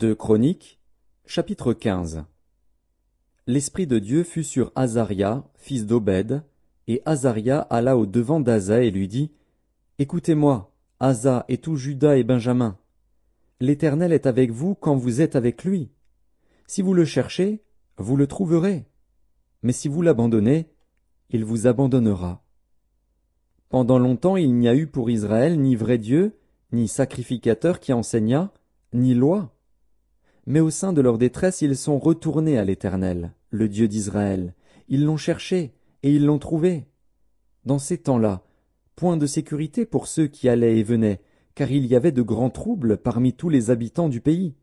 Deux Chroniques, chapitre 15. L'Esprit de Dieu fut sur Azaria, fils d'Obed, et Azaria alla au devant d'Asa et lui dit, « Écoutez-moi, Asa et tout Juda et Benjamin. L'Éternel est avec vous quand vous êtes avec lui. Si vous le cherchez, vous le trouverez. Mais si vous l'abandonnez, il vous abandonnera. » Pendant longtemps il n'y a eu pour Israël ni vrai Dieu, ni sacrificateur qui enseignât, ni loi. Mais au sein de leur détresse ils sont retournés à l'Éternel, le Dieu d'Israël. Ils l'ont cherché, et ils l'ont trouvé. Dans ces temps-là, point de sécurité pour ceux qui allaient et venaient, car il y avait de grands troubles parmi tous les habitants du pays.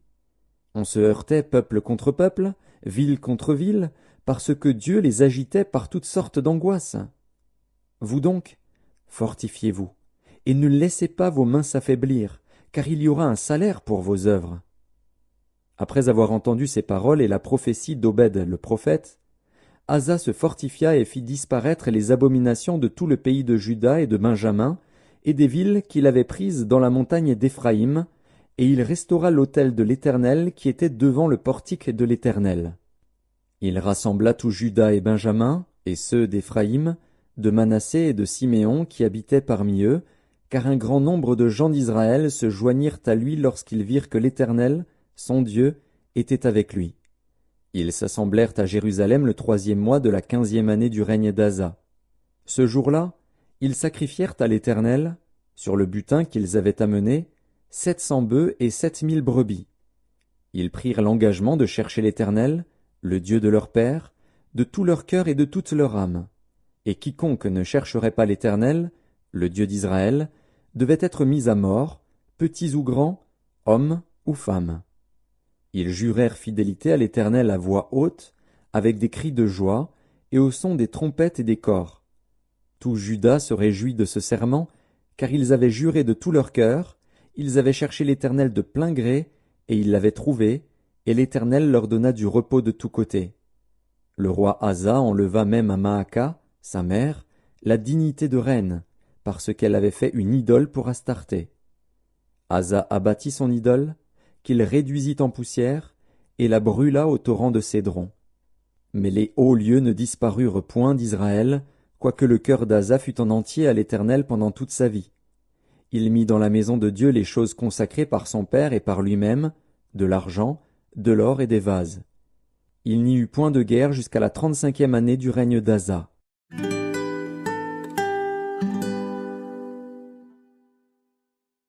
On se heurtait peuple contre peuple, ville contre ville, parce que Dieu les agitait par toutes sortes d'angoisses. Vous donc, fortifiez-vous, et ne laissez pas vos mains s'affaiblir, car il y aura un salaire pour vos œuvres. Après avoir entendu ces paroles et la prophétie d'Obed le prophète, Asa se fortifia et fit disparaître les abominations de tout le pays de Juda et de Benjamin, et des villes qu'il avait prises dans la montagne d'Éphraïm, et il restaura l'autel de l'Éternel qui était devant le portique de l'Éternel. Il rassembla tout Juda et Benjamin, et ceux d'Éphraïm, de Manassé et de Siméon qui habitaient parmi eux, car un grand nombre de gens d'Israël se joignirent à lui lorsqu'ils virent que l'Éternel, son Dieu, était avec lui. Ils s'assemblèrent à Jérusalem le 3e mois de la 15e année du règne d'Asa. Ce jour-là, ils sacrifièrent à l'Éternel, sur le butin qu'ils avaient amené, 700 bœufs et 7000 brebis. Ils prirent l'engagement de chercher l'Éternel, le Dieu de leur père, de tout leur cœur et de toute leur âme. Et quiconque ne chercherait pas l'Éternel, le Dieu d'Israël, devait être mis à mort, petits ou grands, hommes ou femmes. Ils jurèrent fidélité à l'Éternel à voix haute, avec des cris de joie, et au son des trompettes et des cors. Tout Juda se réjouit de ce serment, car ils avaient juré de tout leur cœur, ils avaient cherché l'Éternel de plein gré, et ils l'avaient trouvé, et l'Éternel leur donna du repos de tous côtés. Le roi Asa enleva même à Maaka, sa mère, la dignité de reine, parce qu'elle avait fait une idole pour Astarté. Asa abattit son idole, qu'il réduisit en poussière, et la brûla au torrent de Cédron. Mais les hauts lieux ne disparurent point d'Israël, quoique le cœur d'Asa fût en entier à l'Éternel pendant toute sa vie. Il mit dans la maison de Dieu les choses consacrées par son père et par lui-même, de l'argent, de l'or et des vases. Il n'y eut point de guerre jusqu'à la 35e année du règne d'Asa.